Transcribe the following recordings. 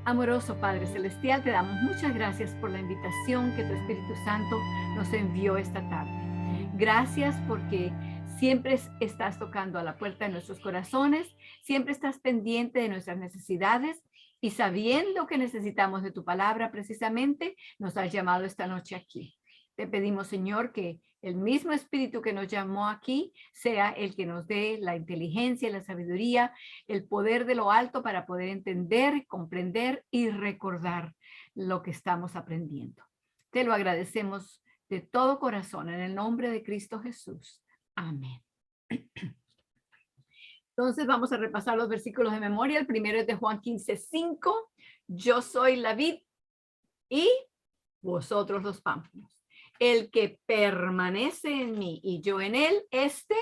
Amoroso Padre Celestial, te damos muchas gracias por la invitación que tu Espíritu Santo nos envió esta tarde. Gracias porque siempre estás tocando a la puerta de nuestros corazones, siempre estás pendiente de nuestras necesidades y sabiendo que necesitamos de tu palabra precisamente, nos has llamado esta noche aquí. Te pedimos, Señor, que el mismo Espíritu que nos llamó aquí sea el que nos dé la inteligencia y la sabiduría, el poder de lo alto para poder entender, comprender y recordar lo que estamos aprendiendo. Te lo agradecemos de todo corazón en el nombre de Cristo Jesús. Amén. Entonces vamos a repasar los versículos de memoria. El primero es de Juan 15:5. Yo soy la vid y vosotros los pámpanos. El que permanece en mí y yo en él, este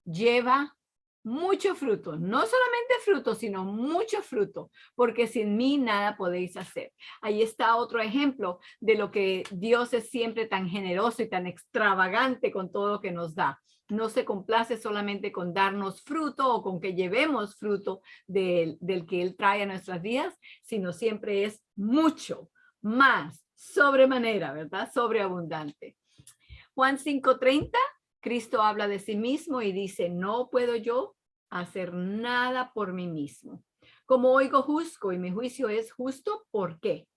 lleva mucho fruto, no solamente fruto, sino mucho fruto, porque sin mí nada podéis hacer. Ahí está otro ejemplo de lo que Dios es siempre tan generoso y tan extravagante con todo lo que nos da. No se complace solamente con darnos fruto o con que llevemos fruto del que Él trae a nuestras vidas, sino siempre es mucho más, sobremanera, ¿verdad? Sobreabundante. Juan 5:30, Cristo habla de sí mismo y dice, no puedo yo hacer nada por mí mismo. Como oigo juzgo y mi juicio es justo, ¿por qué?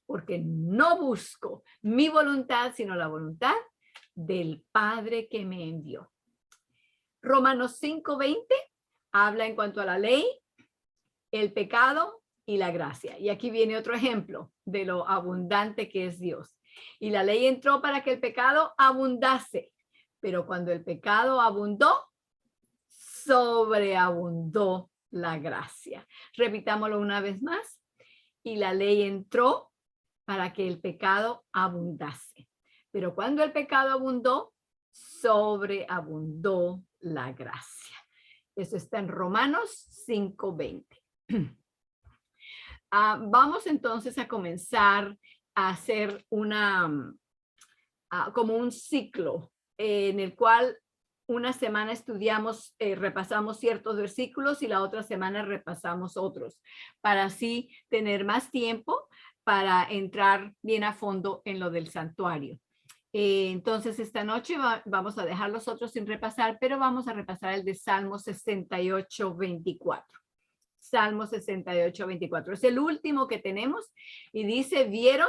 Porque no busco mi voluntad, sino la voluntad del Padre que me envió. Romanos 5:20 habla en cuanto a la ley, el pecado y la gracia. Y aquí viene otro ejemplo de lo abundante que es Dios. Y la ley entró para que el pecado abundase, pero cuando el pecado abundó, sobreabundó la gracia. Repitámoslo una vez más. Y la ley entró para que el pecado abundase, pero cuando el pecado abundó, sobreabundó la gracia. Eso está en Romanos 5:20. Vamos entonces a comenzar a hacer como un ciclo en el cual una semana estudiamos, repasamos ciertos versículos y la otra semana repasamos otros, para así tener más tiempo para entrar bien a fondo en lo del santuario. Entonces esta noche vamos a dejar los otros sin repasar, pero vamos a repasar el de Salmo 68:24. Salmo 68:24. Es el último que tenemos y dice, ¿vieron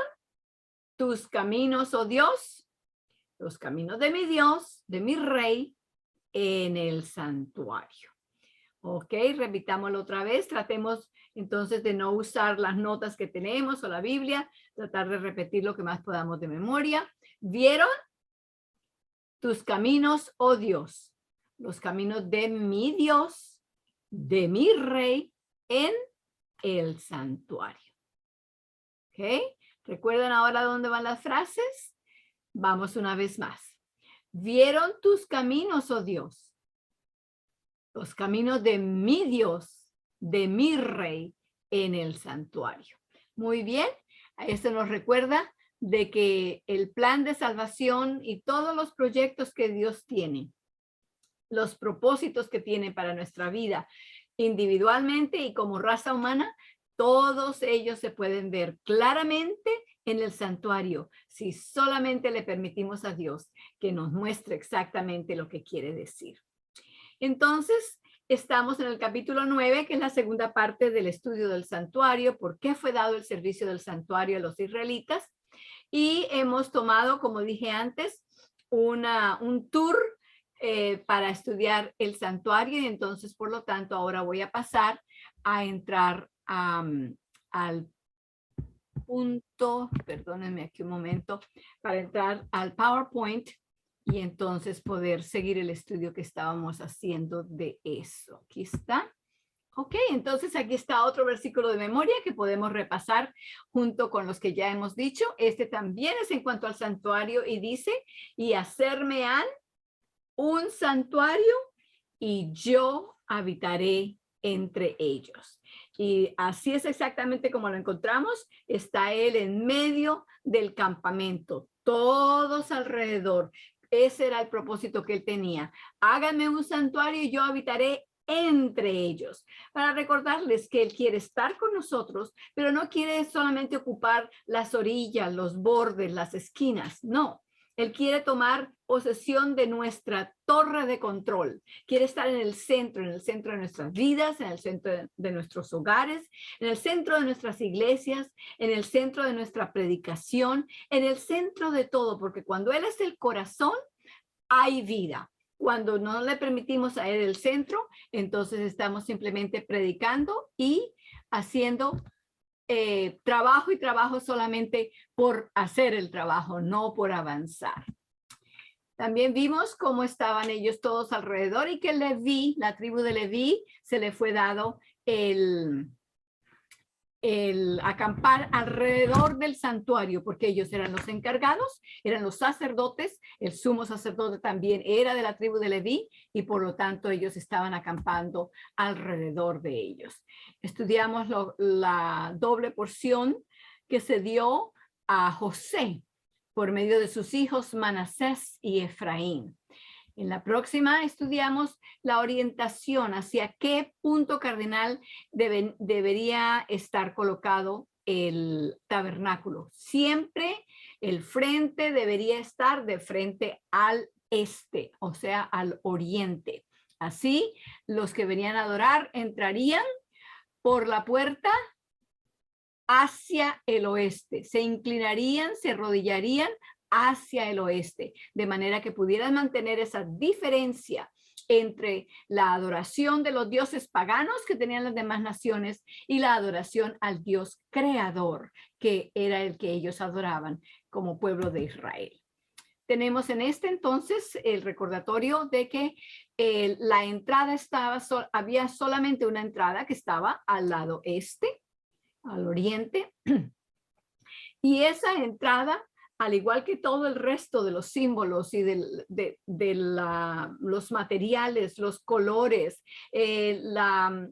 tus caminos, oh Dios? Los caminos de mi Dios, de mi Rey, en el santuario. Ok, repitámoslo otra vez. Tratemos entonces de no usar las notas que tenemos o la Biblia, tratar de repetir lo que más podamos de memoria. ¿Vieron tus caminos, oh Dios? Los caminos de mi Dios, de mi Rey, en el santuario. ¿Ok? ¿Recuerdan ahora dónde van las frases? Vamos una vez más. ¿Vieron tus caminos, oh Dios? Los caminos de mi Dios, de mi Rey, en el santuario. Muy bien, esto nos recuerda de que el plan de salvación y todos los proyectos que Dios tiene, los propósitos que tiene para nuestra vida, individualmente y como raza humana, todos ellos se pueden ver claramente en el santuario si solamente le permitimos a Dios que nos muestre exactamente lo que quiere decir. Entonces, estamos en el capítulo 9, que es la segunda parte del estudio del santuario, por qué fue dado el servicio del santuario a los israelitas. Y hemos tomado, como dije antes, un tour para estudiar el santuario y entonces, por lo tanto, ahora voy a pasar a entrar al punto, perdónenme aquí un momento, para entrar al PowerPoint y entonces poder seguir el estudio que estábamos haciendo de eso. Aquí está. Ok, entonces aquí está otro versículo de memoria que podemos repasar junto con los que ya hemos dicho. Este también es en cuanto al santuario y dice, y hacerme han un santuario y yo habitaré entre ellos. Y así es exactamente como lo encontramos. Está él en medio del campamento, todos alrededor. Ese era el propósito que él tenía. Háganme un santuario y yo habitaré entre ellos, para recordarles que Él quiere estar con nosotros, pero no quiere solamente ocupar las orillas, los bordes, las esquinas, no. Él quiere tomar posesión de nuestra torre de control. Quiere estar en el centro de nuestras vidas, en el centro de nuestros hogares, en el centro de nuestras iglesias, en el centro de nuestra predicación, en el centro de todo, porque cuando Él es el corazón, hay vida. Cuando no le permitimos a Él el centro, entonces estamos simplemente predicando y haciendo trabajo y trabajo solamente por hacer el trabajo, no por avanzar. También vimos cómo estaban ellos todos alrededor y que Leví, la tribu de Leví, se le fue dado el acampar alrededor del santuario, porque ellos eran los encargados, eran los sacerdotes, el sumo sacerdote también era de la tribu de Leví y por lo tanto ellos estaban acampando alrededor de ellos. Estudiamos la doble porción que se dio a José por medio de sus hijos Manasés y Efraín. En la próxima estudiamos la orientación hacia qué punto cardinal debería estar colocado el tabernáculo. Siempre el frente debería estar de frente al este, o sea, al oriente. Así, los que venían a adorar entrarían por la puerta hacia el oeste, se inclinarían, se arrodillarían hacia el oeste, de manera que pudieran mantener esa diferencia entre la adoración de los dioses paganos que tenían las demás naciones y la adoración al Dios creador, que era el que ellos adoraban como pueblo de Israel. Tenemos en este entonces el recordatorio de que la entrada había solamente una entrada que estaba al lado este, al oriente, y esa entrada, al igual que todo el resto de los símbolos y los materiales, los colores,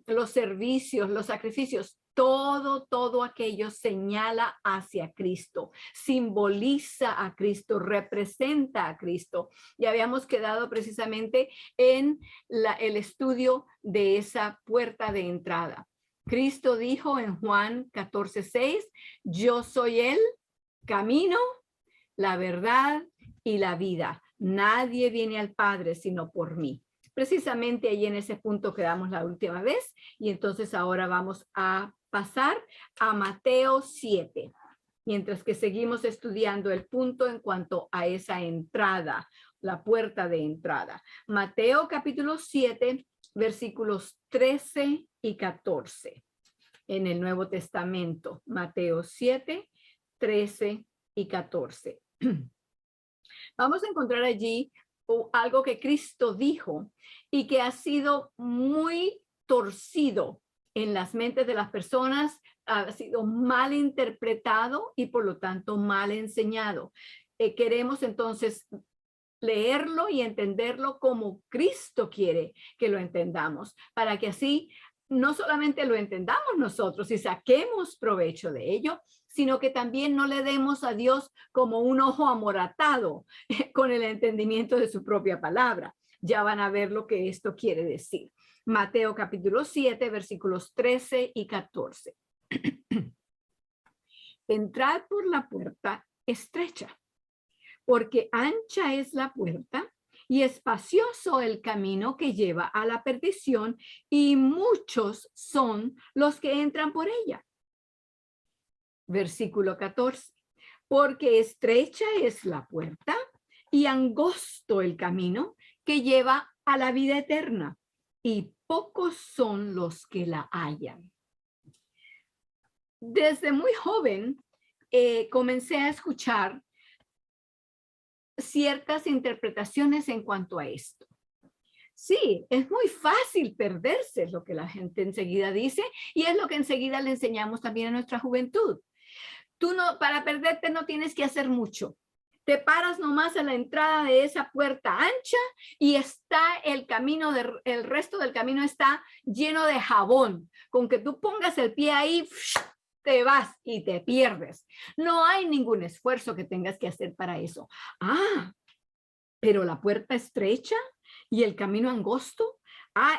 los servicios, los sacrificios, todo aquello señala hacia Cristo, simboliza a Cristo, representa a Cristo. Y habíamos quedado precisamente en el estudio de esa puerta de entrada. Cristo dijo en Juan 14:6, yo soy el camino, la verdad y la vida. Nadie viene al Padre sino por mí. Precisamente ahí en ese punto quedamos la última vez y entonces ahora vamos a pasar a Mateo 7, mientras que seguimos estudiando el punto en cuanto a esa entrada, la puerta de entrada. Mateo capítulo 7, versículos 13 y 14 en el Nuevo Testamento. Mateo 7, 13 y 14. Vamos a encontrar allí algo que Cristo dijo y que ha sido muy torcido en las mentes de las personas, ha sido mal interpretado y por lo tanto mal enseñado. Queremos entonces leerlo y entenderlo como Cristo quiere que lo entendamos, para que así no solamente lo entendamos nosotros y saquemos provecho de ello, sino que también no le demos a Dios como un ojo amoratado con el entendimiento de su propia palabra. Ya van a ver lo que esto quiere decir. Mateo capítulo 7, versículos 13 y 14. Entrad por la puerta estrecha, porque ancha es la puerta y espacioso el camino que lleva a la perdición, y muchos son los que entran por ella. Versículo 14. Porque estrecha es la puerta y angosto el camino que lleva a la vida eterna, y pocos son los que la hallan. Desde muy joven comencé a escuchar ciertas interpretaciones en cuanto a esto. Sí, es muy fácil perderse, es lo que la gente enseguida dice, y es lo que enseguida le enseñamos también a nuestra juventud. Tú no, para perderte no tienes que hacer mucho. Te paras nomás a la entrada de esa puerta ancha y está el camino, el resto del camino está lleno de jabón. Con que tú pongas el pie ahí, te vas y te pierdes. No hay ningún esfuerzo que tengas que hacer para eso. Ah, pero la puerta estrecha y el camino angosto.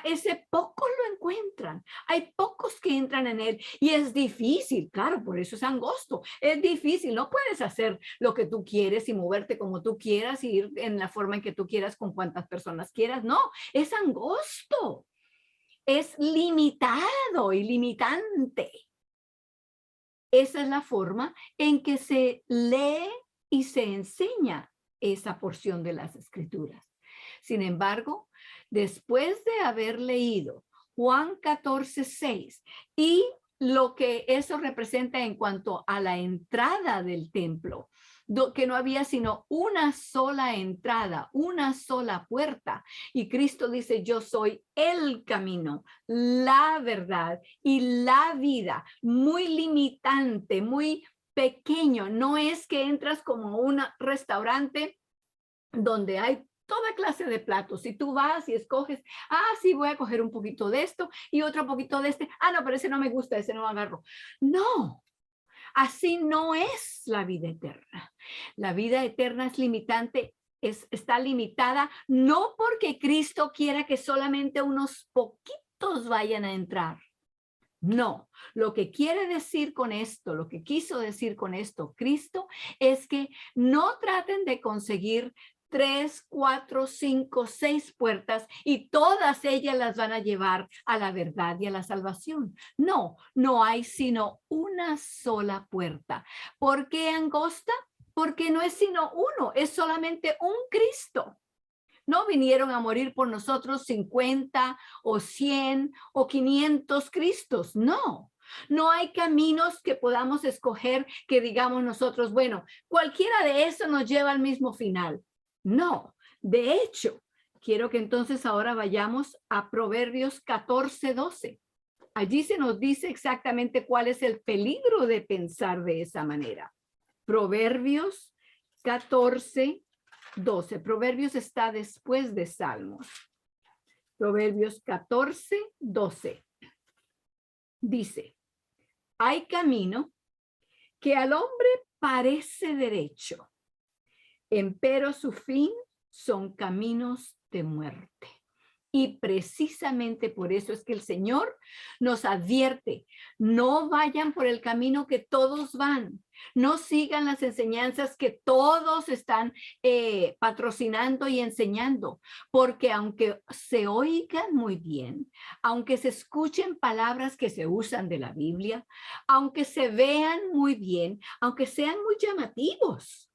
Ese pocos lo encuentran. Hay pocos que entran en él y es difícil, claro, por eso es angosto. Es difícil, no puedes hacer lo que tú quieres y moverte como tú quieras y ir en la forma en que tú quieras con cuantas personas quieras. No, es angosto. Es limitado y limitante. Esa es la forma en que se lee y se enseña esa porción de las Escrituras. Sin embargo, después de haber leído Juan 14:6 y lo que eso representa en cuanto a la entrada del templo, que no había sino una sola entrada, una sola puerta. Y Cristo dice, yo soy el camino, la verdad y la vida. Muy limitante, muy pequeño. No es que entras como a un restaurante donde hay toda clase de platos. Si tú vas y escoges, sí, voy a coger un poquito de esto y otro poquito de este. No, pero ese no me gusta, ese no agarro. No, así no es la vida eterna. La vida eterna es limitante, está limitada no porque Cristo quiera que solamente unos poquitos vayan a entrar. No, lo que quiere decir con esto, lo que quiso decir con esto Cristo, es que no traten de conseguir 3, 4, 5, 6 puertas y todas ellas las van a llevar a la verdad y a la salvación. No, no hay sino una sola puerta. ¿Por qué angosta? Porque no es sino uno, es solamente un Cristo. No vinieron a morir por nosotros 50 o 100 o 500 Cristos, no. No hay caminos que podamos escoger que digamos nosotros, bueno, cualquiera de eso nos lleva al mismo final. No, de hecho, quiero que entonces ahora vayamos a Proverbios 14:12. Allí se nos dice exactamente cuál es el peligro de pensar de esa manera. Proverbios 14:12. Proverbios está después de Salmos. Proverbios 14:12. Dice, hay camino que al hombre parece derecho, empero su fin son caminos de muerte. Y precisamente por eso es que el Señor nos advierte, no vayan por el camino que todos van, no sigan las enseñanzas que todos están patrocinando y enseñando, porque aunque se oigan muy bien, aunque se escuchen palabras que se usan de la Biblia, aunque se vean muy bien, aunque sean muy llamativos,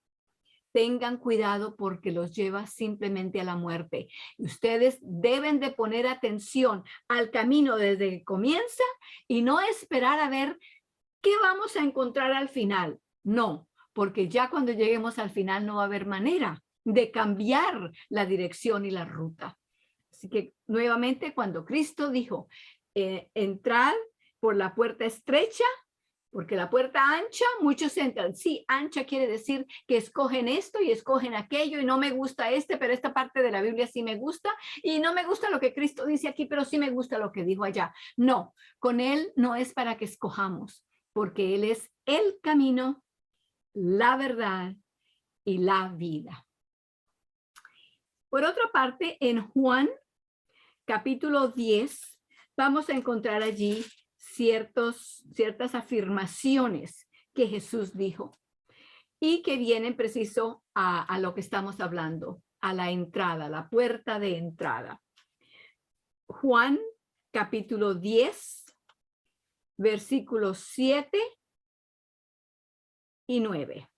tengan cuidado porque los lleva simplemente a la muerte. Y ustedes deben de poner atención al camino desde que comienza y no esperar a ver qué vamos a encontrar al final. No, porque ya cuando lleguemos al final no va a haber manera de cambiar la dirección y la ruta. Así que nuevamente cuando Cristo dijo, entrad por la puerta estrecha, porque la puerta ancha, muchos entran. Sí, ancha quiere decir que escogen esto y escogen aquello y no me gusta pero esta parte de la Biblia sí me gusta y no me gusta lo que Cristo dice aquí, pero sí me gusta lo que dijo allá. No, con Él no es para que escojamos, porque Él es el camino, la verdad y la vida. Por otra parte, en Juan capítulo 10, vamos a encontrar allí ciertas afirmaciones que Jesús dijo y que vienen preciso a lo que estamos hablando, a la entrada, la puerta de entrada. Juan capítulo 10, versículos 7 y 9.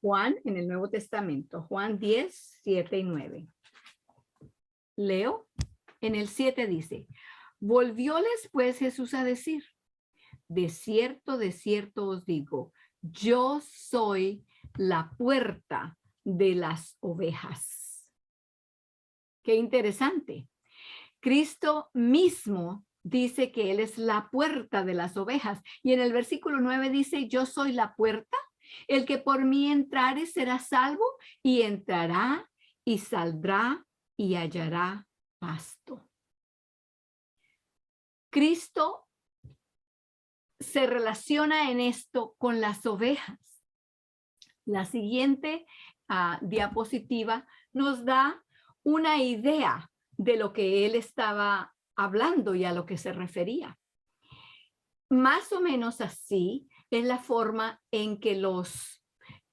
Juan en el Nuevo Testamento, Juan 10, 7 y 9. Leo, en el 7 dice, volvióles pues Jesús a decir, de cierto os digo, yo soy la puerta de las ovejas. Qué interesante. Cristo mismo dice que Él es la puerta de las ovejas. Y en el versículo 9 dice, yo soy la puerta, el que por mí entrare será salvo y entrará y saldrá y hallará pasto. Cristo se relaciona en esto con las ovejas. La siguiente diapositiva nos da una idea de lo que él estaba hablando y a lo que se refería. Más o menos así es la forma en que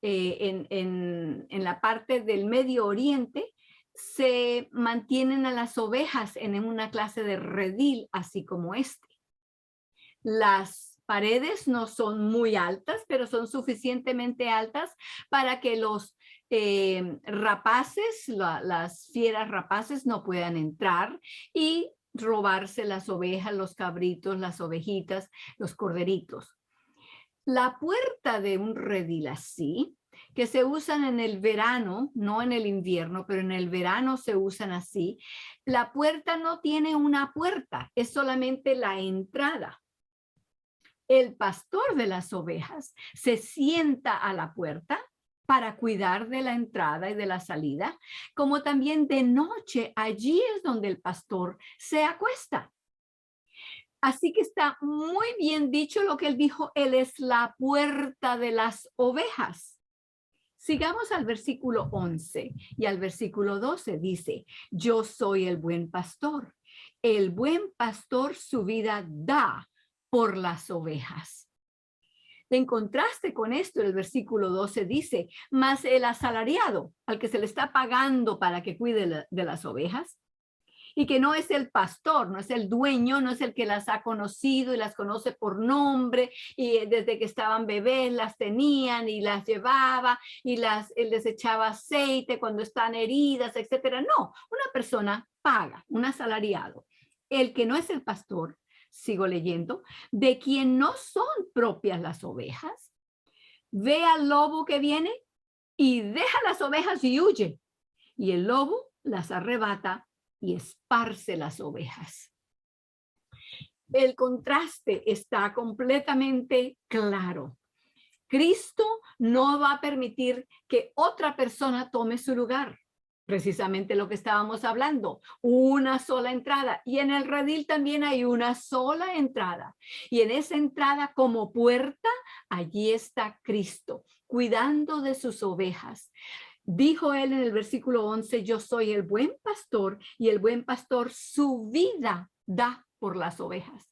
en la parte del Medio Oriente se mantienen a las ovejas en una clase de redil, así como este. Las paredes no son muy altas, pero son suficientemente altas para que los rapaces, las fieras rapaces no puedan entrar y robarse las ovejas, los cabritos, las ovejitas, los corderitos. La puerta de un redil así, que se usan en el verano, no en el invierno, pero en el verano se usan así. La puerta no tiene una puerta, es solamente la entrada. El pastor de las ovejas se sienta a la puerta para cuidar de la entrada y de la salida, como también de noche, allí es donde el pastor se acuesta. Así que está muy bien dicho lo que él dijo, él es la puerta de las ovejas. Sigamos al versículo 11 y al versículo 12 dice, yo soy el buen pastor. El buen pastor su vida da por las ovejas. En contraste con esto, el versículo 12 dice, mas el asalariado, al que se le está pagando para que cuide de las ovejas, y que no es el pastor, no es el dueño, no es el que las ha conocido y las conoce por nombre, y desde que estaban bebés las tenían y las llevaba y les echaba aceite cuando están heridas, etcétera. No, una persona paga, un asalariado. El que no es el pastor, sigo leyendo, de quien no son propias las ovejas, ve al lobo que viene y deja las ovejas y huye. Y el lobo las arrebata y esparce las ovejas. El contraste está completamente claro. Cristo no va a permitir que otra persona tome su lugar. Precisamente lo que estábamos hablando, una sola entrada. Y en el redil también hay una sola entrada. Y en esa entrada como puerta, allí está Cristo, cuidando de sus ovejas. Dijo él en el versículo 11, yo soy el buen pastor y el buen pastor su vida da por las ovejas.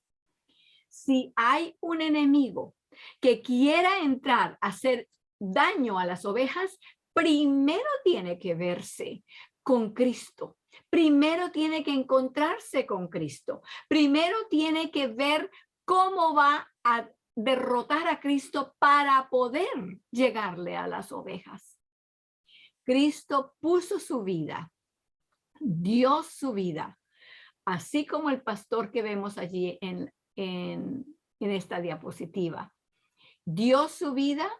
Si hay un enemigo que quiera entrar a hacer daño a las ovejas, primero tiene que verse con Cristo. Primero tiene que encontrarse con Cristo. Primero tiene que ver cómo va a derrotar a Cristo para poder llegarle a las ovejas. Cristo puso su vida, dio su vida, así como el pastor que vemos allí en esta diapositiva. Dio su vida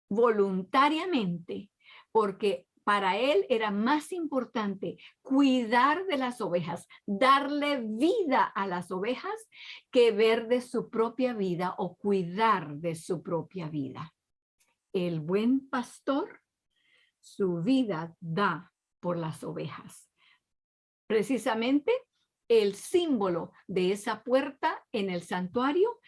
voluntariamente porque para él era más importante cuidar de las ovejas, darle vida a las ovejas que ver de su propia vida o cuidar de su propia vida. El buen pastor su vida da por las ovejas. Precisamente el símbolo de esa puerta en el santuario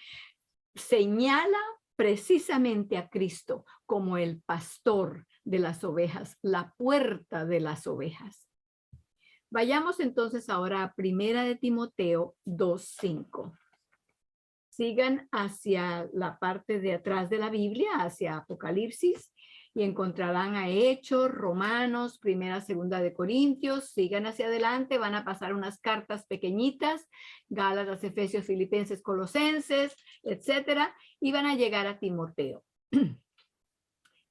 señala precisamente a Cristo como el pastor de las ovejas, la puerta de las ovejas. Vayamos entonces ahora a Primera de Timoteo 2:5. Sigan hacia la parte de atrás de la Biblia, hacia Apocalipsis, y encontrarán a Hechos, Romanos, Primera, Segunda de Corintios. Sigan hacia adelante, van a pasar unas cartas pequeñitas, Gálatas, Efesios, Filipenses, Colosenses, etcétera, y van a llegar a Timoteo.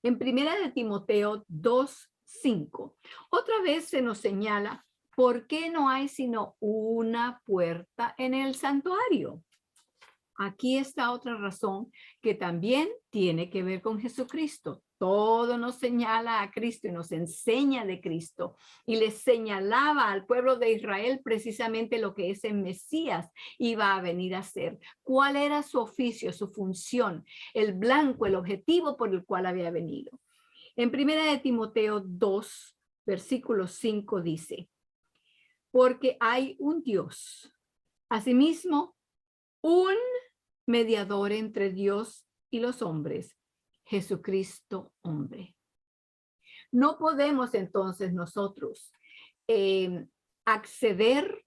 En Primera de Timoteo 2:5, otra vez se nos señala por qué no hay sino una puerta en el santuario. Aquí está otra razón que también tiene que ver con Jesucristo. Todo nos señala a Cristo y nos enseña de Cristo. Y les señalaba al pueblo de Israel precisamente lo que ese Mesías iba a venir a hacer. ¿Cuál era su oficio, su función, el blanco, el objetivo por el cual había venido? En Primera de Timoteo 2, versículo 5 dice, porque hay un Dios, asimismo un mediador entre Dios y los hombres, Jesucristo hombre. No podemos entonces nosotros acceder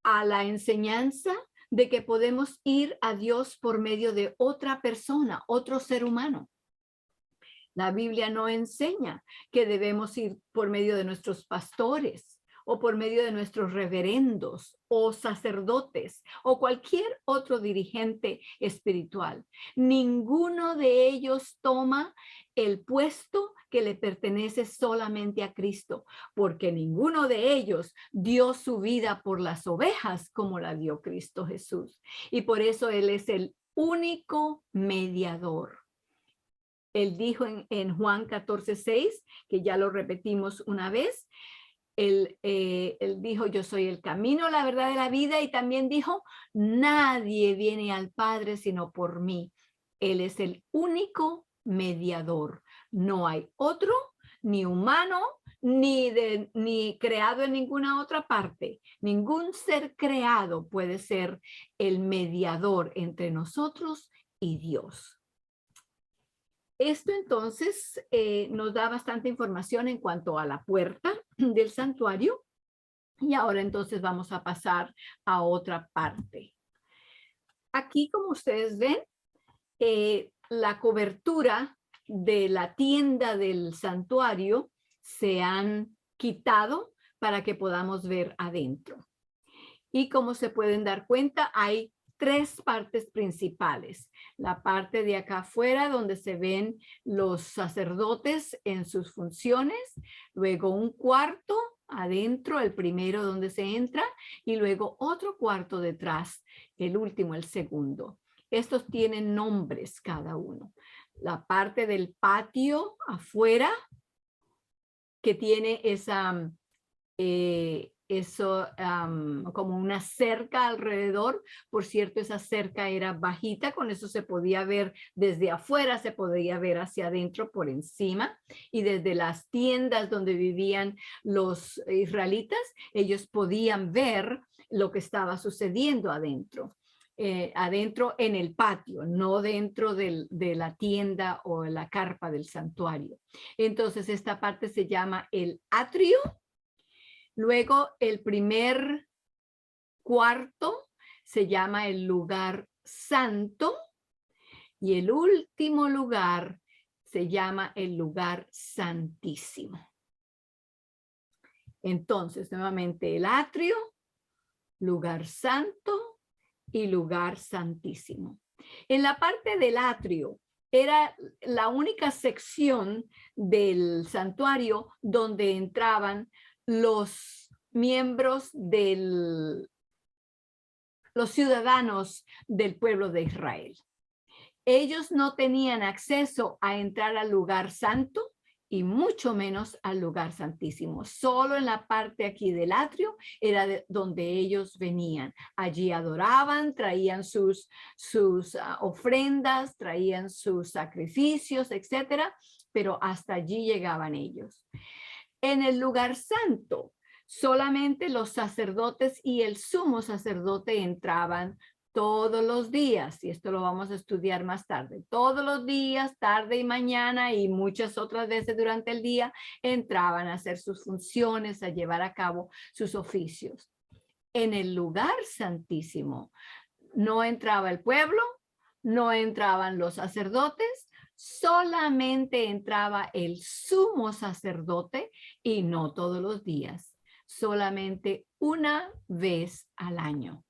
a la enseñanza de que podemos ir a Dios por medio de otra persona, otro ser humano. La Biblia no enseña que debemos ir por medio de nuestros pastores o por medio de nuestros reverendos o sacerdotes o cualquier otro dirigente espiritual. Ninguno de ellos toma el puesto que le pertenece solamente a Cristo, porque ninguno de ellos dio su vida por las ovejas como la dio Cristo Jesús. Y por eso Él es el único mediador. Él dijo en Juan 14:6, que ya lo repetimos una vez, él dijo, yo soy el camino, la verdad y la vida, y también dijo, nadie viene al Padre sino por mí. Él es el único mediador. No hay otro, ni humano, ni creado en ninguna otra parte. Ningún ser creado puede ser el mediador entre nosotros y Dios. Esto entonces nos da bastante información en cuanto a la puerta del santuario. Y ahora entonces vamos a pasar a otra parte. Aquí, como ustedes ven, la cobertura de la tienda del santuario se han quitado para que podamos ver adentro. Y como se pueden dar cuenta, hay tres partes principales. La parte de acá afuera donde se ven los sacerdotes en sus funciones, luego un cuarto adentro, el primero donde se entra, y luego otro cuarto detrás, el último, el segundo. Estos tienen nombres cada uno. La parte del patio afuera, que tiene esa como una cerca alrededor. Por cierto, esa cerca era bajita, con eso se podía ver desde afuera, se podía ver hacia adentro por encima, y desde las tiendas donde vivían los israelitas, ellos podían ver lo que estaba sucediendo adentro. Adentro en el patio, no dentro de la tienda o la carpa del santuario. Entonces esta parte se llama el atrio. Luego el primer cuarto se llama el lugar santo y el último lugar se llama el lugar santísimo. Entonces, nuevamente el atrio, lugar santo y lugar santísimo. En la parte del atrio era la única sección del santuario donde entraban los miembros los ciudadanos del pueblo de Israel. Ellos no tenían acceso a entrar al lugar santo y mucho menos al lugar santísimo. Solo en la parte aquí del atrio era donde ellos venían. Allí adoraban, traían sus ofrendas, traían sus sacrificios, etcétera, pero hasta allí llegaban ellos. En el lugar santo, solamente los sacerdotes y el sumo sacerdote entraban todos los días, y esto lo vamos a estudiar más tarde. Todos los días, tarde y mañana, y muchas otras veces durante el día, entraban a hacer sus funciones, a llevar a cabo sus oficios. En el lugar santísimo no entraba el pueblo, no entraban los sacerdotes, solamente entraba el sumo sacerdote, y no todos los días, solamente una vez al año.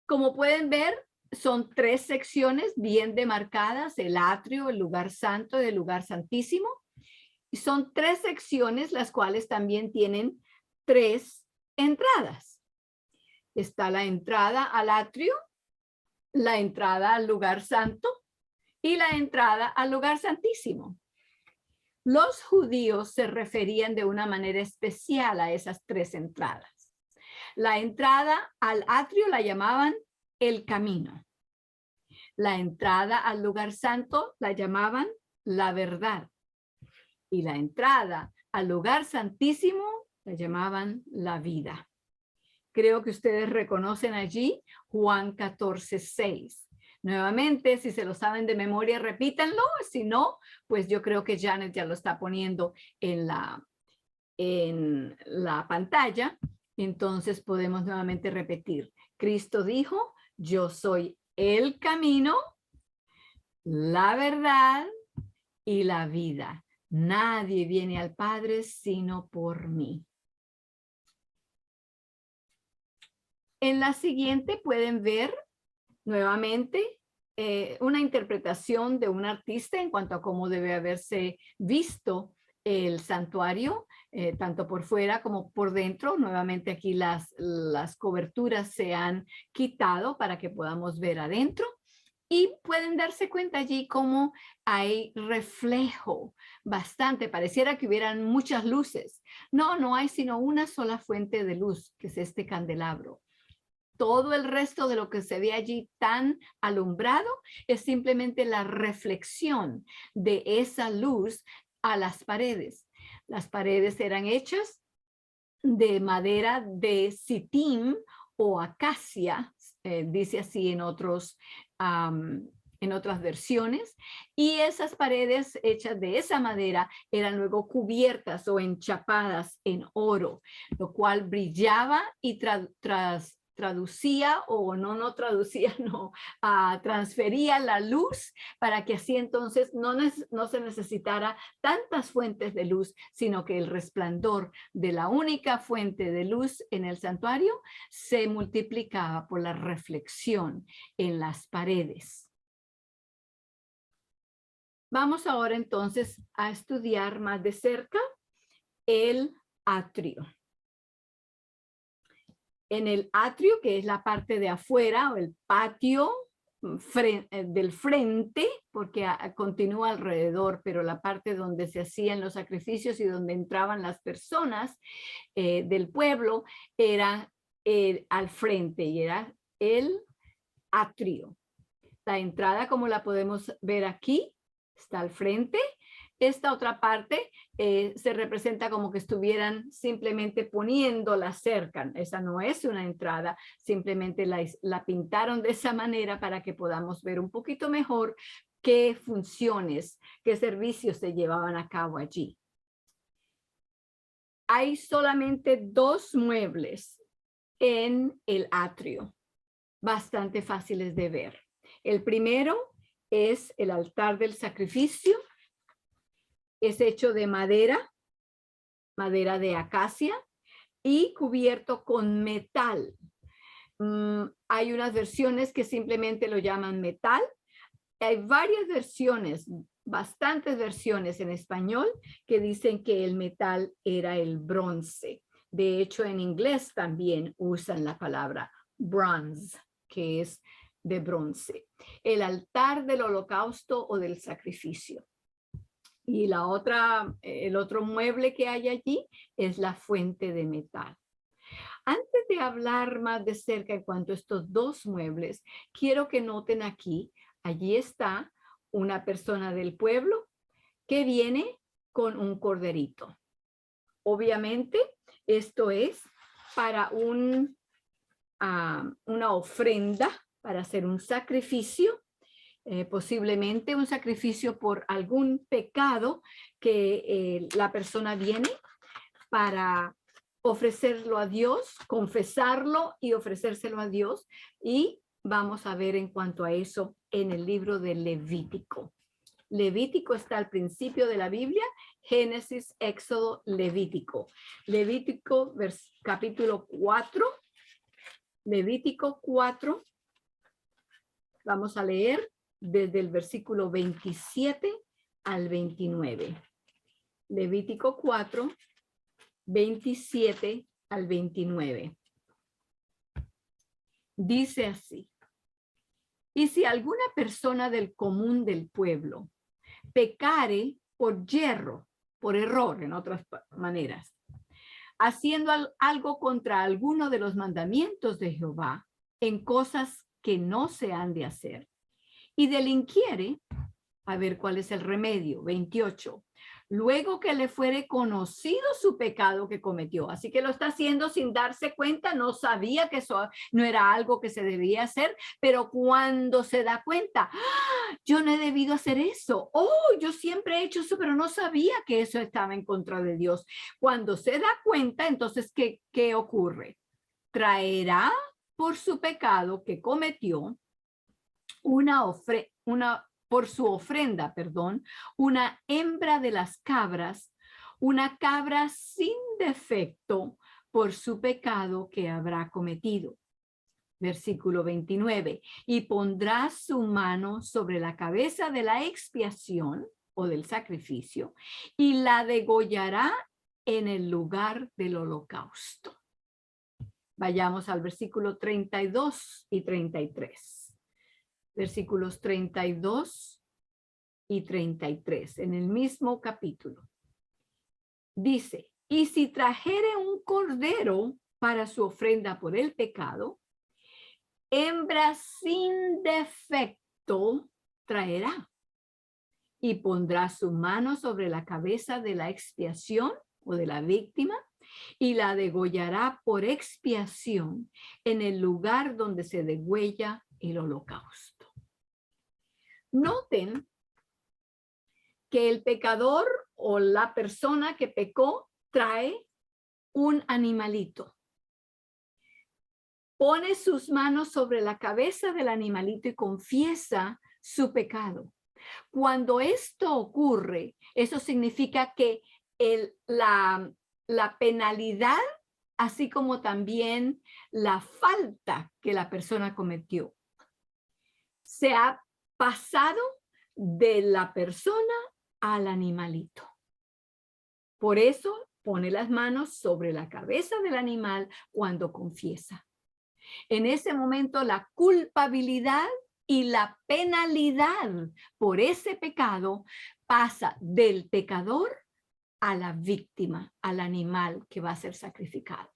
Como pueden ver, son tres secciones bien demarcadas: el atrio, el lugar santo y el lugar santísimo. Y son tres secciones las cuales también tienen tres entradas. Está la entrada al atrio, la entrada al lugar santo y la entrada al lugar santísimo. Los judíos se referían de una manera especial a esas tres entradas. La entrada al atrio la llamaban el camino. La entrada al lugar santo la llamaban la verdad. Y la entrada al lugar santísimo la llamaban la vida. Creo que ustedes reconocen allí Juan 14:6. Nuevamente, si se lo saben de memoria, repítanlo. Si no, pues yo creo que Janet ya lo está poniendo en en la pantalla, entonces podemos nuevamente repetir. Cristo dijo, yo soy el camino, la verdad y la vida. Nadie viene al Padre sino por mí. En la siguiente pueden ver nuevamente una interpretación de un artista en cuanto a cómo debe haberse visto el santuario, tanto por fuera como por dentro. Nuevamente aquí las coberturas se han quitado para que podamos ver adentro. Y pueden darse cuenta allí cómo hay reflejo bastante. Pareciera que hubieran muchas luces. No, no hay sino una sola fuente de luz, que es este candelabro. Todo el resto de lo que se ve allí tan alumbrado es simplemente la reflexión de esa luz a las paredes. Las paredes eran hechas de madera de sitín o acacia, dice así en otras versiones, y esas paredes hechas de esa madera eran luego cubiertas o enchapadas en oro, lo cual brillaba y traducía o no traducía, no, transfería la luz para que así entonces no se necesitara tantas fuentes de luz, sino que el resplandor de la única fuente de luz en el santuario se multiplicaba por la reflexión en las paredes. Vamos ahora entonces a estudiar más de cerca el atrio. En el atrio, que es la parte de afuera o el patio del frente, porque continúa alrededor, pero la parte donde se hacían los sacrificios y donde entraban las personas del pueblo era al frente y era el atrio. La entrada, como la podemos ver aquí, está al frente. Esta otra parte se representa como que estuvieran simplemente poniéndola cerca. Esa no es una entrada, simplemente la pintaron de esa manera para que podamos ver un poquito mejor qué funciones, qué servicios se llevaban a cabo allí. Hay solamente 2 muebles en el atrio, bastante fáciles de ver. El primero es el altar del sacrificio. Es hecho de madera de acacia y cubierto con metal. Hay unas versiones que simplemente lo llaman metal. Hay varias versiones, bastantes versiones en español que dicen que el metal era el bronce. De hecho, en inglés también usan la palabra bronze, que es de bronce. El altar del holocausto o del sacrificio. Y el otro mueble que hay allí es la fuente de metal. Antes de hablar más de cerca en cuanto a estos 2 muebles, quiero que noten aquí, allí está una persona del pueblo que viene con un corderito. Obviamente, esto es para una ofrenda, para hacer un sacrificio. Posiblemente un sacrificio por algún pecado que la persona viene para ofrecerlo a Dios, confesarlo y ofrecérselo a Dios. Y vamos a ver en cuanto a eso en el libro de Levítico. Levítico está al principio de la Biblia, Génesis, Éxodo, Levítico. Levítico capítulo 4, Levítico 4, vamos a leer desde el versículo 27 al 29. Levítico 4, 27 al 29. Dice así: y si alguna persona del común del pueblo pecare por yerro, por error, en otras maneras, haciendo algo contra alguno de los mandamientos de Jehová, en cosas que no se han de hacer, y delinquiere, a ver cuál es el remedio. 28. luego que le fuere conocido su pecado que cometió. Así que lo está haciendo sin darse cuenta, no sabía que eso no era algo que se debía hacer, pero cuando se da cuenta, ¡ah! Yo no he debido hacer eso. Oh, yo siempre he hecho eso, pero no sabía que eso estaba en contra de Dios. Cuando se da cuenta, entonces, ¿qué ocurre? Traerá por su pecado que cometió por su ofrenda, perdón, una hembra de las cabras, una cabra sin defecto por su pecado que habrá cometido. Versículo 29. Y pondrá su mano sobre la cabeza de la expiación o del sacrificio y la degollará en el lugar del holocausto. Vayamos al versículo 32 y 33. Versículos 32 y 33, en el mismo capítulo. Dice, y si trajere un cordero para su ofrenda por el pecado, hembra sin defecto traerá y pondrá su mano sobre la cabeza de la expiación o de la víctima y la degollará por expiación en el lugar donde se degüella el holocausto. Noten que el pecador o la persona que pecó trae un animalito. Pone sus manos sobre la cabeza del animalito y confiesa su pecado. Cuando esto ocurre, eso significa que la penalidad, así como también la falta que la persona cometió, se ha pasado de la persona al animalito. Por eso pone las manos sobre la cabeza del animal cuando confiesa. En ese momento la culpabilidad y la penalidad por ese pecado pasa del pecador a la víctima, al animal que va a ser sacrificado.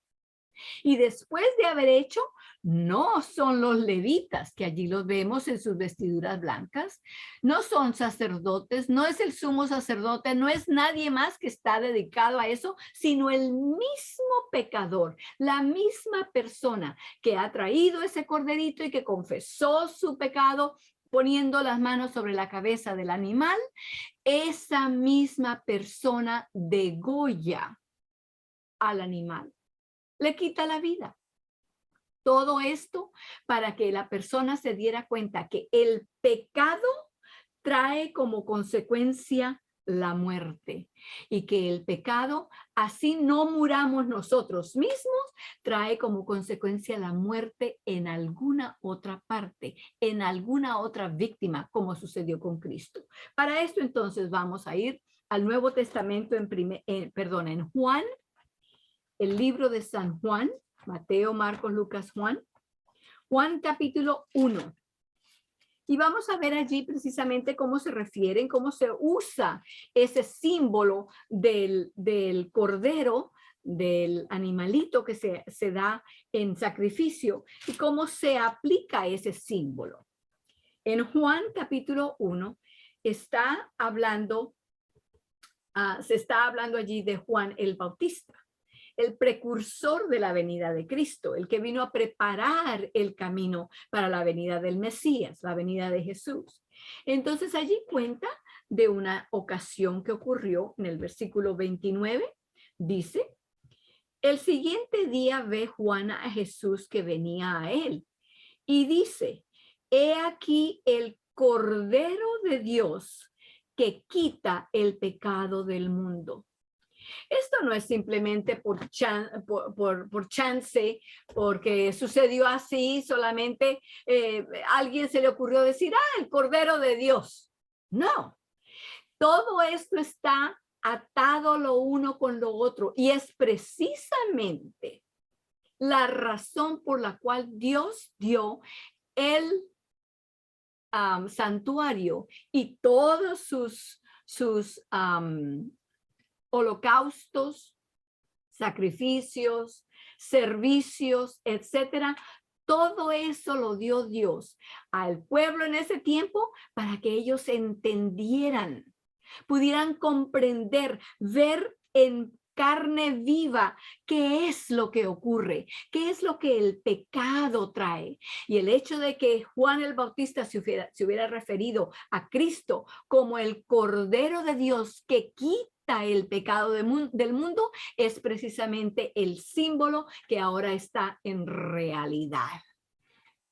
Y después de haber hecho, no son los levitas, que allí los vemos en sus vestiduras blancas, no son sacerdotes, no es el sumo sacerdote, no es nadie más que está dedicado a eso, sino el mismo pecador, la misma persona que ha traído ese corderito y que confesó su pecado poniendo las manos sobre la cabeza del animal. Esa misma persona degolla al animal, le quita la vida. Todo esto para que la persona se diera cuenta que el pecado trae como consecuencia la muerte y que el pecado, así no muramos nosotros mismos, trae como consecuencia la muerte en alguna otra parte, en alguna otra víctima, como sucedió con Cristo. Para esto entonces vamos a ir al Nuevo Testamento en Juan, el libro de San Juan, Mateo, Marcos, Lucas, Juan. Juan capítulo 1. Y vamos a ver allí precisamente cómo se refieren, cómo se usa ese símbolo del cordero, del animalito que se da en sacrificio y cómo se aplica ese símbolo. En Juan capítulo 1 se está hablando allí de Juan el Bautista, el precursor de la venida de Cristo, el que vino a preparar el camino para la venida del Mesías, la venida de Jesús. Entonces allí cuenta de una ocasión que ocurrió en el versículo 29, dice, el siguiente día ve Juan a Jesús que venía a él y dice, he aquí el Cordero de Dios que quita el pecado del mundo. Esto no es simplemente por chance, porque sucedió así, solamente alguien se le ocurrió decir, el Cordero de Dios. No, todo esto está atado lo uno con lo otro y es precisamente la razón por la cual Dios dio el santuario y todos sus holocaustos, sacrificios, servicios, etcétera. Todo eso lo dio Dios al pueblo en ese tiempo para que ellos entendieran pudieran comprender, ver en carne viva qué es lo que ocurre, qué es lo que el pecado trae. Y el hecho de que Juan el Bautista se hubiera referido a Cristo como el Cordero de Dios que quita el pecado del mundo es precisamente el símbolo que ahora está en realidad.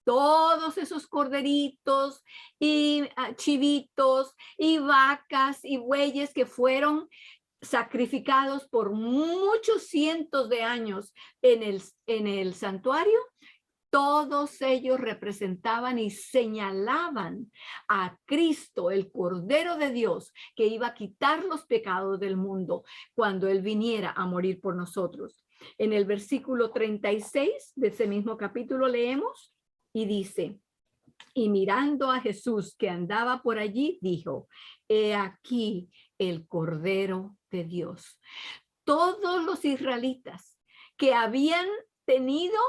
Todos esos corderitos y chivitos y vacas y bueyes que fueron sacrificados por muchos cientos de años en el santuario, todos ellos representaban y señalaban a Cristo, el Cordero de Dios, que iba a quitar los pecados del mundo cuando Él viniera a morir por nosotros. En el versículo 36 de ese mismo capítulo leemos y dice: y mirando a Jesús que andaba por allí, dijo: he aquí el Cordero de Dios. Todos los israelitas que habían tenido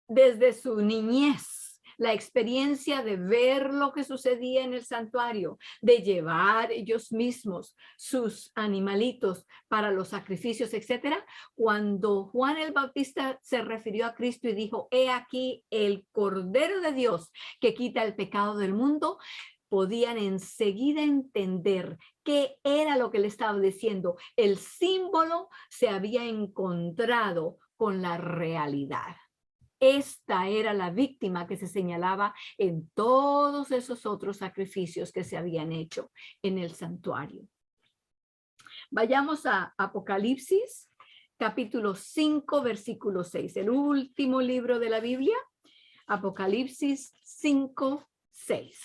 desde su niñez la experiencia de ver lo que sucedía en el santuario, de llevar ellos mismos sus animalitos para los sacrificios, etcétera. Cuando Juan el Bautista se refirió a Cristo y dijo: he aquí el Cordero de Dios que quita el pecado del mundo, podían enseguida entender qué era lo que le estaba diciendo. El símbolo se había encontrado con la realidad. Esta era la víctima que se señalaba en todos esos otros sacrificios que se habían hecho en el santuario. Vayamos a Apocalipsis, capítulo 5, versículo 6, el último libro de la Biblia, Apocalipsis 5, 6.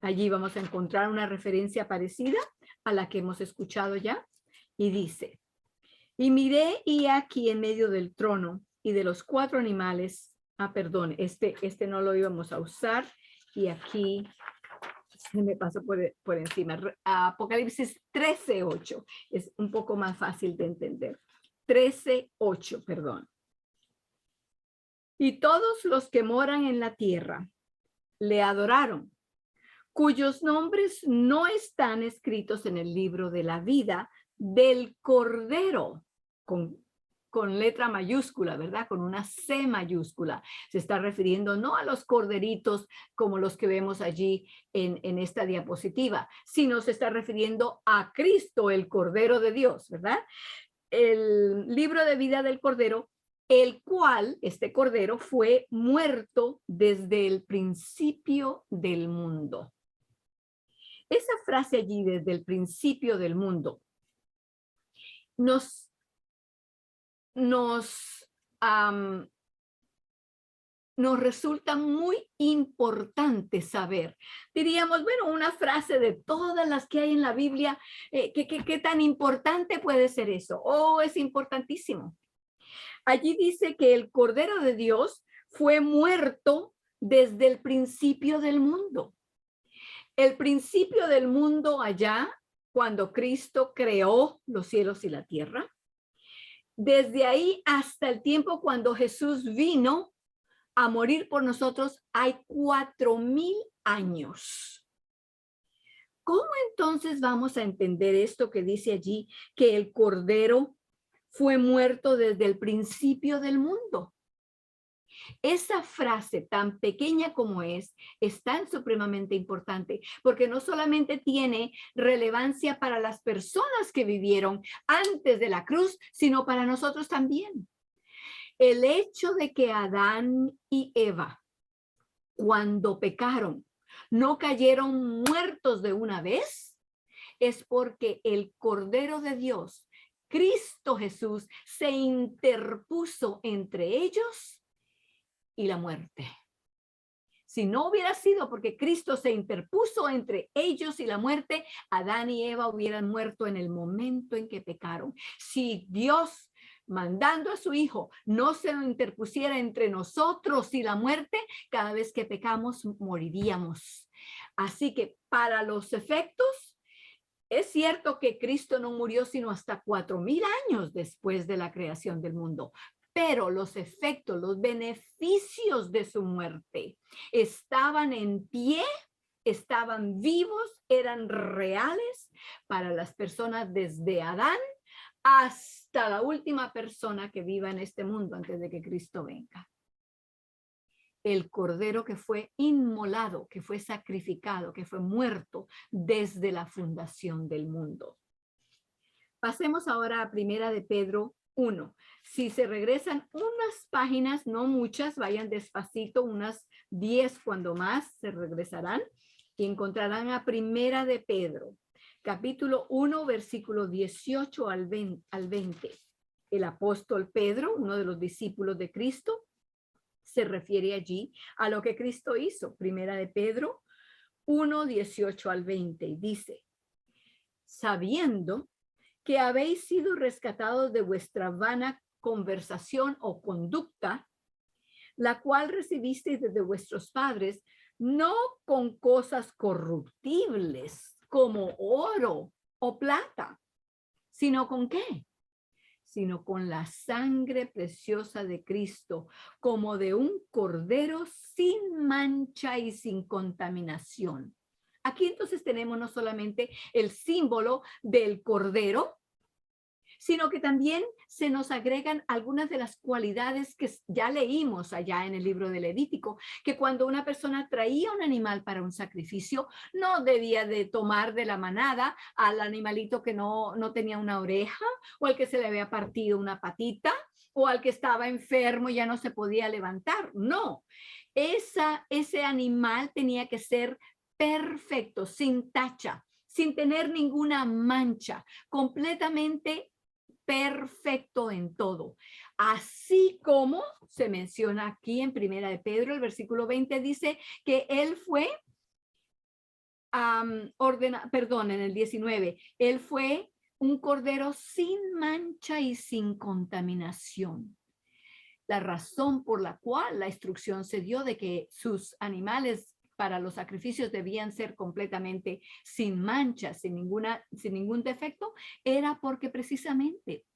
Allí vamos a encontrar una referencia parecida a la que hemos escuchado ya, y dice: y miré, y aquí en medio del trono y de los 4 animales, este no lo íbamos a usar, y aquí se me pasó por encima. Apocalipsis 13:8 es un poco más fácil de entender. 13:8, perdón. Y todos los que moran en la tierra le adoraron, cuyos nombres no están escritos en el libro de la vida del Cordero, con letra mayúscula, ¿verdad? Con una C mayúscula. Se está refiriendo no a los corderitos como los que vemos allí en esta diapositiva, sino se está refiriendo a Cristo, el Cordero de Dios, ¿verdad? El libro de vida del Cordero, el cual, este Cordero, fue muerto desde el principio del mundo. Esa frase allí, desde el principio del mundo, nos resulta muy importante saber. Diríamos, bueno, una frase de todas las que hay en la Biblia, ¿qué tan importante puede ser eso? Oh, es importantísimo. Allí dice que el Cordero de Dios fue muerto desde el principio del mundo. El principio del mundo allá, cuando Cristo creó los cielos y la tierra. Desde ahí hasta el tiempo cuando Jesús vino a morir por nosotros, hay 4,000 años. ¿Cómo entonces vamos a entender esto que dice allí, que el Cordero fue muerto desde el principio del mundo? Esa frase tan pequeña como es tan supremamente importante, porque no solamente tiene relevancia para las personas que vivieron antes de la cruz, sino para nosotros también. El hecho de que Adán y Eva, cuando pecaron, no cayeron muertos de una vez, es porque el Cordero de Dios, Cristo Jesús, se interpuso entre ellos y la muerte. Si no hubiera sido porque Cristo se interpuso entre ellos y la muerte, Adán y Eva hubieran muerto en el momento en que pecaron. Si Dios, mandando a su Hijo, no se lo interpusiera entre nosotros y la muerte, cada vez que pecamos moriríamos. Así que para los efectos, es cierto que Cristo no murió sino hasta 4,000 años después de la creación del mundo, pero los efectos, los beneficios de su muerte estaban en pie estaban vivos, eran reales para las personas desde Adán hasta la última persona que viva en este mundo antes de que Cristo venga. El cordero que fue inmolado, que fue sacrificado, que fue muerto desde la fundación del mundo. Pasemos ahora a Primera de Pedro 1. Si se regresan unas páginas, no muchas, vayan despacito, unas 10 cuando más se regresarán y encontrarán a Primera de Pedro, capítulo 1, versículo 18 al 20. El apóstol Pedro, uno de los discípulos de Cristo, se refiere allí a lo que Cristo hizo. Primera de Pedro 1, 18 al 20, y dice: sabiendo que habéis sido rescatados de vuestra vana conversación o conducta, la cual recibisteis desde vuestros padres, no con cosas corruptibles como oro o plata, sino con ¿qué? Sino con la sangre preciosa de Cristo, como de un cordero sin mancha y sin contaminación. Aquí entonces tenemos no solamente el símbolo del cordero, sino que también se nos agregan algunas de las cualidades que ya leímos allá en el libro de Levítico, que cuando una persona traía un animal para un sacrificio, no debía de tomar de la manada al animalito que no tenía una oreja, o al que se le había partido una patita, o al que estaba enfermo y ya no se podía levantar. No, ese animal tenía que ser perfecto, sin tacha, sin tener ninguna mancha, completamente perfecto en todo. Así como se menciona aquí en Primera de Pedro, el versículo 20 dice que él fue en el 19, él fue un cordero sin mancha y sin contaminación. La razón por la cual la instrucción se dio de que sus animales para los sacrificios debían ser completamente sin manchas, sin ningún defecto, era porque precisamente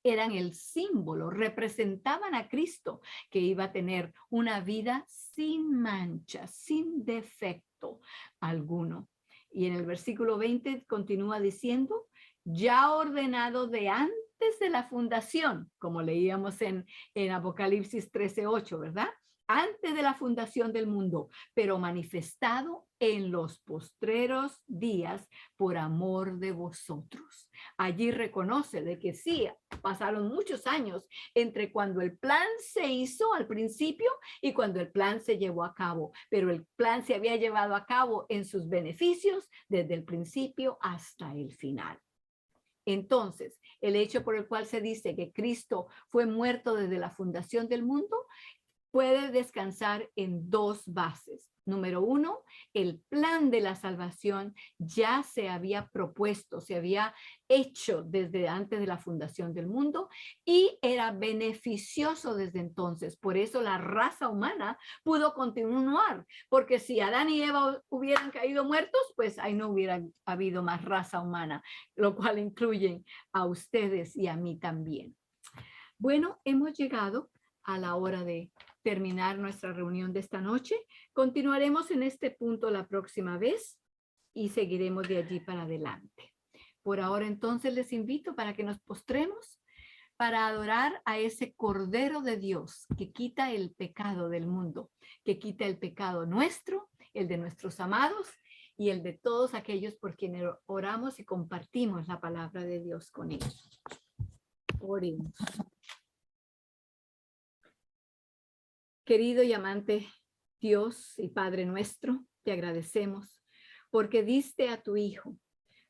eran el símbolo, representaban a Cristo, que iba a tener una vida sin mancha, sin defecto alguno. Y en el versículo 20 continúa diciendo: ya ordenado de antes de la fundación, como leíamos en Apocalipsis 13:8, ¿verdad? Antes de la fundación del mundo, pero manifestado en los postreros días por amor de vosotros. Allí reconoce de que sí, pasaron muchos años entre cuando el plan se hizo al principio y cuando el plan se llevó a cabo, pero el plan se había llevado a cabo en sus beneficios desde el principio hasta el final. Entonces, el hecho por el cual se dice que Cristo fue muerto desde la fundación del mundo puede descansar en dos bases. Número uno, el plan de la salvación ya se había propuesto, se había hecho desde antes de la fundación del mundo y era beneficioso desde entonces. Por eso la raza humana pudo continuar, porque si Adán y Eva hubieran caído muertos, pues ahí no hubiera habido más raza humana, lo cual incluye a ustedes y a mí también. Bueno, hemos llegado a la hora de terminar nuestra reunión de esta noche. Continuaremos en este punto la próxima vez y seguiremos de allí para adelante. Por ahora entonces les invito para que nos postremos para adorar a ese Cordero de Dios que quita el pecado del mundo, que quita el pecado nuestro, el de nuestros amados y el de todos aquellos por quienes oramos y compartimos la palabra de Dios con ellos. Oremos. Querido y amante Dios y Padre nuestro, te agradecemos porque diste a tu Hijo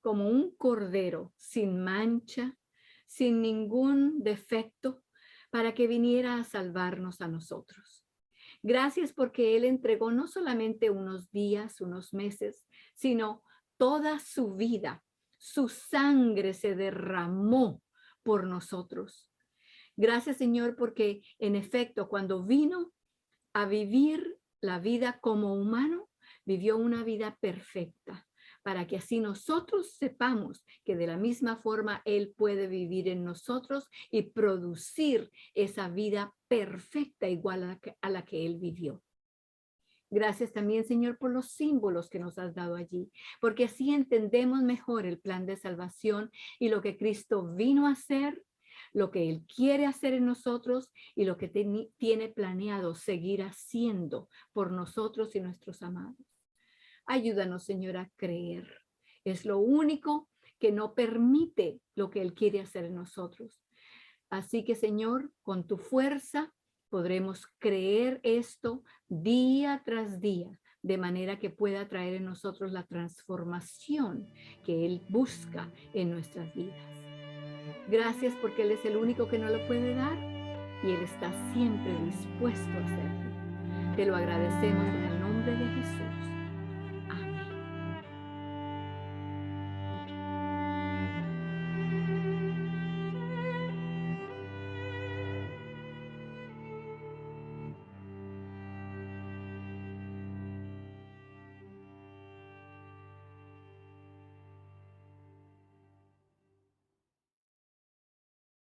como un cordero sin mancha, sin ningún defecto, para que viniera a salvarnos a nosotros. Gracias porque Él entregó no solamente unos días, unos meses, sino toda su vida. Su sangre se derramó por nosotros. Gracias, Señor, porque en efecto, cuando vino a vivir la vida como humano, vivió una vida perfecta, para que así nosotros sepamos que de la misma forma Él puede vivir en nosotros y producir esa vida perfecta igual a la que Él vivió. Gracias también, Señor, por los símbolos que nos has dado allí, porque así entendemos mejor el plan de salvación y lo que Cristo vino a hacer, lo que Él quiere hacer en nosotros y lo que tiene planeado seguir haciendo por nosotros y nuestros amados. Ayúdanos, Señor, a creer. Es lo único que no permite lo que Él quiere hacer en nosotros. Así que, Señor, con tu fuerza podremos creer esto día tras día, de manera que pueda traer en nosotros la transformación que Él busca en nuestras vidas. Gracias porque Él es el único que no lo puede dar y Él está siempre dispuesto a hacerlo. Te lo agradecemos en el nombre de Jesús.